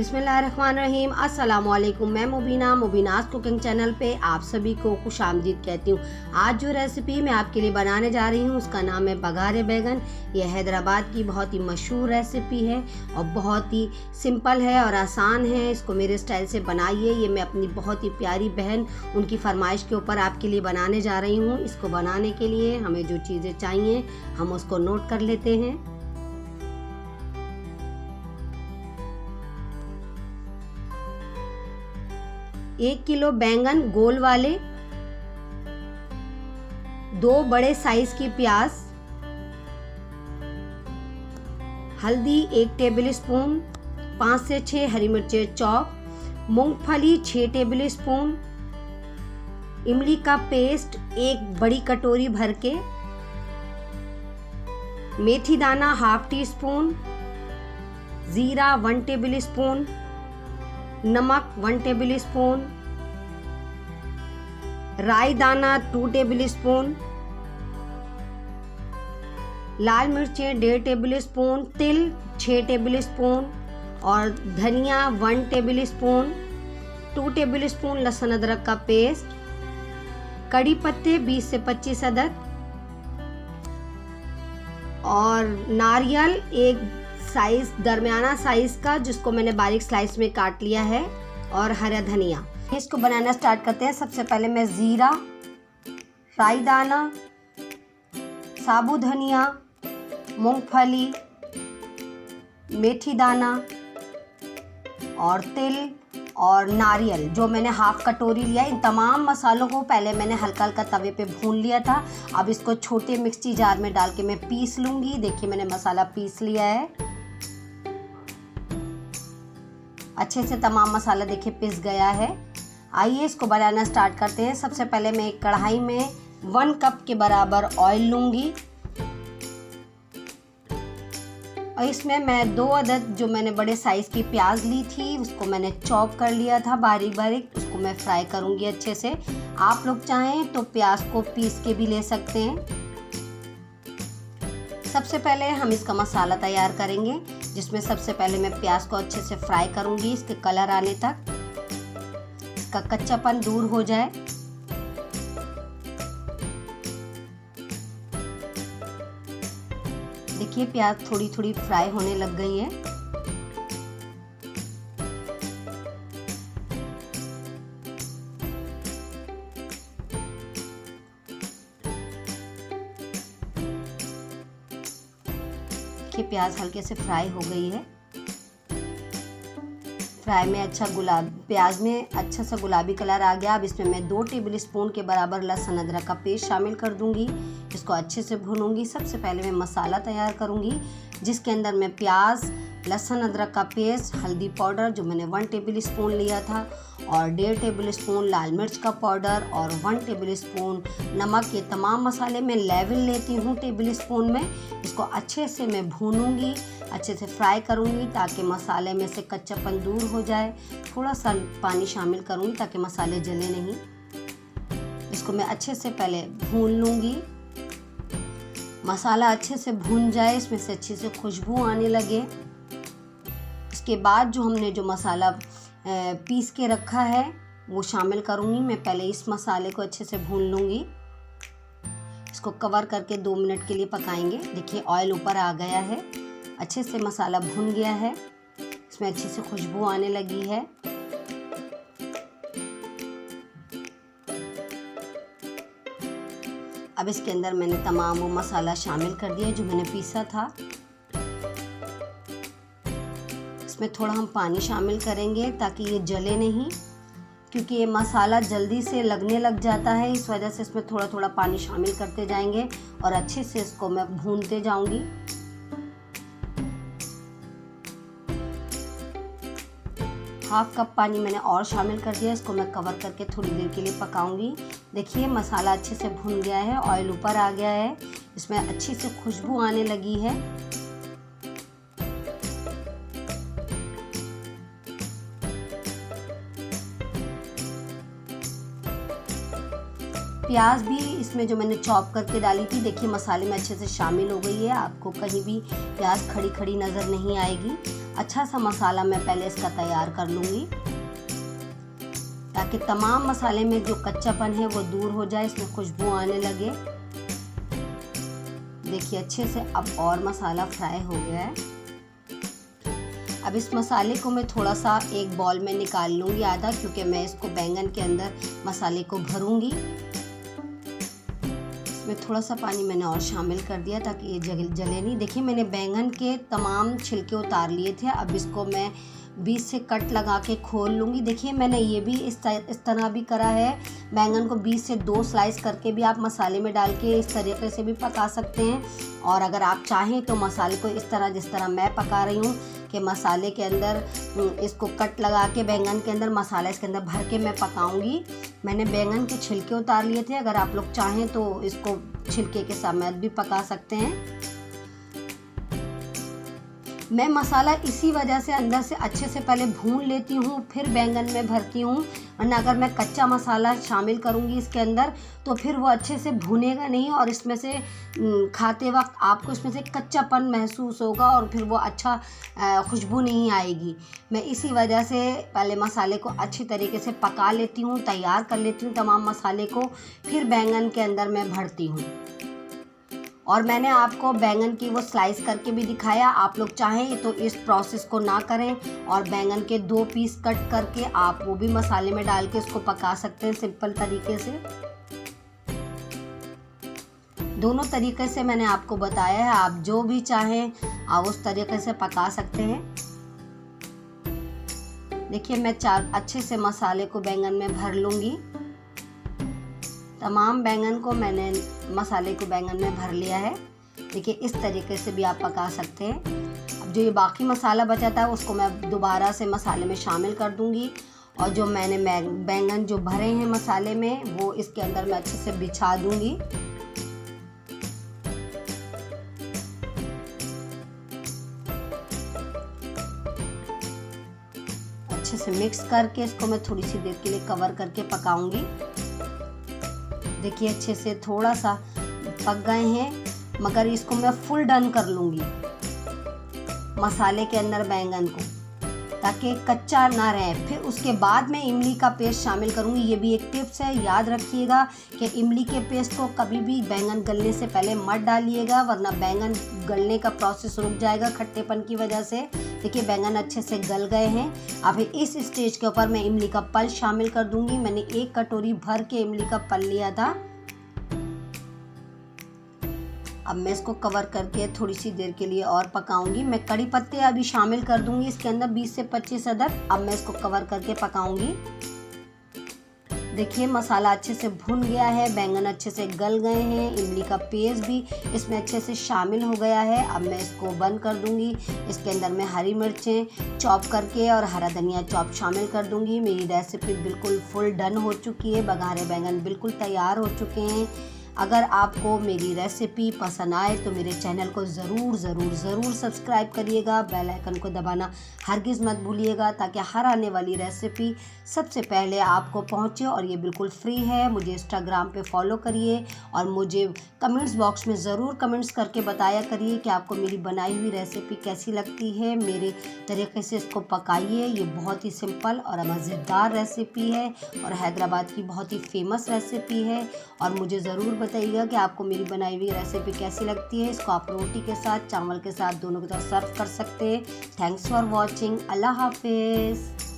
बिस्मिल्लाहिर्रहमानिर्रहीम। अस्सलामुअलैकुम। मैं मुबीनाज कुकिंग चैनल पे आप सभी को खुशामदीद कहती हूँ। आज जो रेसिपी मैं आपके लिए बनाने जा रही हूँ उसका नाम है बघारे बैगन। यह हैदराबाद की बहुत ही मशहूर रेसिपी है और बहुत ही सिंपल है और आसान है। इसको मेरे स्टाइल से बनाइए। ये मैं अपनी बहुत ही प्यारी बहन उनकी फरमाइश के ऊपर आपके लिए बनाने जा रही हूँ। इसको बनाने के लिए हमें जो चीज़ें चाहिए हम उसको नोट कर लेते हैं। 1 किलो बैंगन गोल वाले, 2 बड़े साइज की प्याज, हल्दी 1 टेबल स्पून, 5 से 6 हरी मिर्चें चॉप, मूंगफली 6 टेबल स्पून, इमली का पेस्ट 1 बड़ी कटोरी भर के, मेथी दाना ½ टी स्पून, जीरा 1 टेबल स्पून, नमक 1 टेबल स्पून, राई दाना 2 टेबल स्पून, लाल मिर्चें 1.5 टेबल स्पून, तिल 6 टेबल स्पून और धनिया 1 टेबल स्पून, 2 टेबल स्पून लहसुन अदरक का पेस्ट, कड़ी पत्ते 20 से 25 अदद और नारियल 1 साइज दरमियाना साइज का जिसको मैंने बारीक स्लाइस में काट लिया है और हरा धनिया। इसको बनाना स्टार्ट करते हैं। सबसे पहले मैं जीरा, राई दाना, साबुत धनिया, मूंगफली, मेथी दाना और तिल और नारियल जो मैंने ½ कटोरी लिया, इन तमाम मसालों को पहले मैंने हल्का हल्का तवे पे भून लिया था। अब इसको छोटे मिक्सी जार में डाल के मैं पीस लूँगी। देखिए मैंने मसाला पीस लिया है। अच्छे से तमाम मसाला देखिए पिस गया है। आइए इसको बनाना स्टार्ट करते हैं। सबसे पहले मैं एक कढ़ाई में 1 कप के बराबर ऑयल लूँगी और इसमें मैं 2 अदद जो मैंने बड़े साइज़ की प्याज ली थी उसको मैंने चॉप कर लिया था बारीक बारीक। उसको मैं फ्राई करूँगी अच्छे से। आप लोग चाहें तो प्याज को पीस के भी ले सकते हैं। सबसे पहले हम इसका मसाला तैयार करेंगे जिसमें सबसे पहले मैं प्याज को अच्छे से फ्राई करूँगी इसके कलर आने तक, इसका कच्चापन दूर हो जाए। देखिए प्याज थोड़ी थोड़ी फ्राई होने लग गई है। देखिए प्याज हल्के से फ्राई हो गई है। फ्राई में प्याज में अच्छा सा गुलाबी कलर आ गया। अब इसमें मैं 2 टेबल स्पून के बराबर लहसुन अदरक का पेस्ट शामिल कर दूंगी। इसको अच्छे से भूनूंगी। सबसे पहले मैं मसाला तैयार करूंगी जिसके अंदर मैं प्याज, लहसुन अदरक का पेस्ट, हल्दी पाउडर जो मैंने 1 टेबल स्पून लिया था और 1.5 टेबल स्पून लाल मिर्च का पाउडर और 1 टेबल स्पून नमक, ये तमाम मसाले मैं लेवल लेती हूँ टेबल स्पून में। इसको अच्छे से मैं भूनूंगी, अच्छे से फ्राई करूंगी ताकि मसाले में से कच्चापन दूर हो जाए। थोड़ा सा पानी शामिल करूंगी ताकि मसाले जले नहीं। इसको मैं अच्छे से पहले भून लूंगी। मसाला अच्छे से भून जाए, इसमें से अच्छी से खुशबू आने लगे। इसके बाद जो हमने जो मसाला पीस के रखा है वो शामिल करूंगी। मैं पहले इस मसाले को अच्छे से भून लूंगी। इसको कवर करके 2 मिनट के लिए पकाएंगे। देखिए ऑयल ऊपर आ गया है, अच्छे से मसाला भुन गया है, इसमें अच्छी से खुशबू आने लगी है। अब इसके अंदर मैंने तमाम वो मसाला शामिल कर दिया जो मैंने पीसा था। इसमें थोड़ा हम पानी शामिल करेंगे ताकि ये जले नहीं, क्योंकि ये मसाला जल्दी से लगने लग जाता है। इस वजह से इसमें थोड़ा थोड़ा पानी शामिल करते जाएंगे और अच्छे से इसको मैं भूनते जाऊंगी। ½ कप पानी मैंने और शामिल कर दिया। इसको मैं कवर करके थोड़ी देर के लिए पकाऊंगी। देखिए मसाला अच्छे से भुन गया है, ऑयल ऊपर आ गया है, इसमें अच्छी से खुशबू आने लगी है। प्याज भी इसमें जो मैंने चॉप करके डाली थी, देखिए मसाले में अच्छे से शामिल हो गई है। आपको कहीं भी प्याज खड़ी खड़ी नज़र नहीं आएगी। अच्छा सा मसाला मैं पहले इसका तैयार कर लूँगी ताकि तमाम मसाले में जो कच्चापन है वो दूर हो जाए, इसमें खुशबू आने लगे। देखिए अच्छे से अब और मसाला फ्राई हो गया है। अब इस मसाले को मैं थोड़ा सा एक बॉल में निकाल लूँगी आधा, क्योंकि मैं इसको बैंगन के अंदर मसाले को भरूँगी। इसमें थोड़ा सा पानी मैंने और शामिल कर दिया ताकि ये जले नहीं। देखिए मैंने बैंगन के तमाम छिलके उतार लिए थे। अब इसको मैं बीच से कट लगा के खोल लूँगी। देखिए मैंने ये भी इस तरह भी करा है। बैंगन को बीच से 2 स्लाइस करके भी आप मसाले में डाल के इस तरीके से भी पका सकते हैं। और अगर आप चाहें तो मसाले को इस तरह, जिस तरह मैं पका रही हूँ कि मसाले के अंदर इसको कट लगा के बैंगन के अंदर मसाला इसके अंदर भर के मैं पकाऊंगी। मैंने बैंगन के छिलके उतार लिए थे। अगर आप लोग चाहें तो इसको छिलके के समेत भी पका सकते हैं। मैं मसाला इसी वजह से अंदर से अच्छे से पहले भून लेती हूँ, फिर बैंगन में भरती हूँ। वरना अगर मैं कच्चा मसाला शामिल करूँगी इसके अंदर तो फिर वो अच्छे से भुनेगा नहीं और इसमें से खाते वक्त आपको इसमें से कच्चापन महसूस होगा और फिर वो अच्छा खुशबू नहीं आएगी। मैं इसी वजह से पहले मसाले को अच्छी तरीके से पका लेती हूँ, तैयार कर लेती हूँ तमाम मसाले को, फिर बैंगन के अंदर मैं भरती हूँ। और मैंने आपको बैंगन की वो स्लाइस करके भी दिखाया। आप लोग चाहें तो इस प्रोसेस को ना करें और बैंगन के 2 पीस कट करके आप वो भी मसाले में डाल के उसको पका सकते हैं सिंपल तरीके से। दोनों तरीके से मैंने आपको बताया है, आप जो भी चाहें आप उस तरीके से पका सकते हैं। देखिए मैं अच्छे से मसाले को बैंगन में भर लूँगी। तमाम बैंगन को मैंने मसाले को बैंगन में भर लिया है। देखिए इस तरीके से भी आप पका सकते हैं। अब जो ये बाकी मसाला बचा था उसको मैं दोबारा से मसाले में शामिल कर दूंगी और जो मैंने बैंगन जो भरे हैं मसाले में वो इसके अंदर मैं अच्छे से बिछा दूंगी। अच्छे से मिक्स करके इसको मैं थोड़ी सी देर के लिए कवर करके पकाऊंगी। देखिए अच्छे से थोड़ा सा पक गए हैं, मगर इसको मैं फुल डन कर लूँगी मसाले के अंदर बैंगन को, ताकि कच्चा ना रहे। फिर उसके बाद मैं इमली का पेस्ट शामिल करूँगी। ये भी एक टिप्स है, याद रखिएगा कि इमली के पेस्ट को कभी भी बैंगन गलने से पहले मत डालिएगा, वरना बैंगन गलने का प्रोसेस रुक जाएगा खट्टेपन की वजह से। देखिए बैंगन अच्छे से गल गए हैं। अब इस स्टेज के ऊपर मैं इमली का पल्प शामिल कर दूंगी। मैंने 1 कटोरी भर के इमली का पल्प लिया था। अब मैं इसको कवर करके थोड़ी सी देर के लिए और पकाऊंगी। मैं कड़ी पत्ते अभी शामिल कर दूंगी इसके अंदर 20 से 25 अदद। अब मैं इसको कवर करके पकाऊंगी। देखिए मसाला अच्छे से भुन गया है, बैंगन अच्छे से गल गए हैं, इमली का पेस्ट भी इसमें अच्छे से शामिल हो गया है। अब मैं इसको बंद कर दूंगी। इसके अंदर मैं हरी मिर्चें चॉप करके और हरा धनिया चॉप शामिल कर दूंगी। मेरी रेसिपी बिल्कुल फुल डन हो चुकी है। बघारे बैंगन बिल्कुल तैयार हो चुके हैं। अगर आपको मेरी रेसिपी पसंद आए तो मेरे चैनल को ज़रूर सब्सक्राइब करिएगा। बेल आइकन को दबाना हरगिज़ मत भूलिएगा, ताकि हर आने वाली रेसिपी सबसे पहले आपको पहुंचे। और ये बिल्कुल फ्री है। मुझे इंस्टाग्राम पे फॉलो करिए और मुझे कमेंट्स बॉक्स में ज़रूर कमेंट्स करके बताया करिए कि आपको मेरी बनाई हुई रेसिपी कैसी लगती है। मेरे तरीके से इसको पकाइए। ये बहुत ही सिंपल और मज़ेदार रेसिपी है और हैदराबाद की बहुत ही फेमस रेसिपी है। और मुझे ज़रूर बताइएगा कि आपको मेरी बनाई हुई रेसिपी कैसी लगती है। इसको आप रोटी के साथ, चावल के साथ, दोनों के साथ सर्व कर सकते हैं। Thanks for watching. अल्लाह हाफिज़।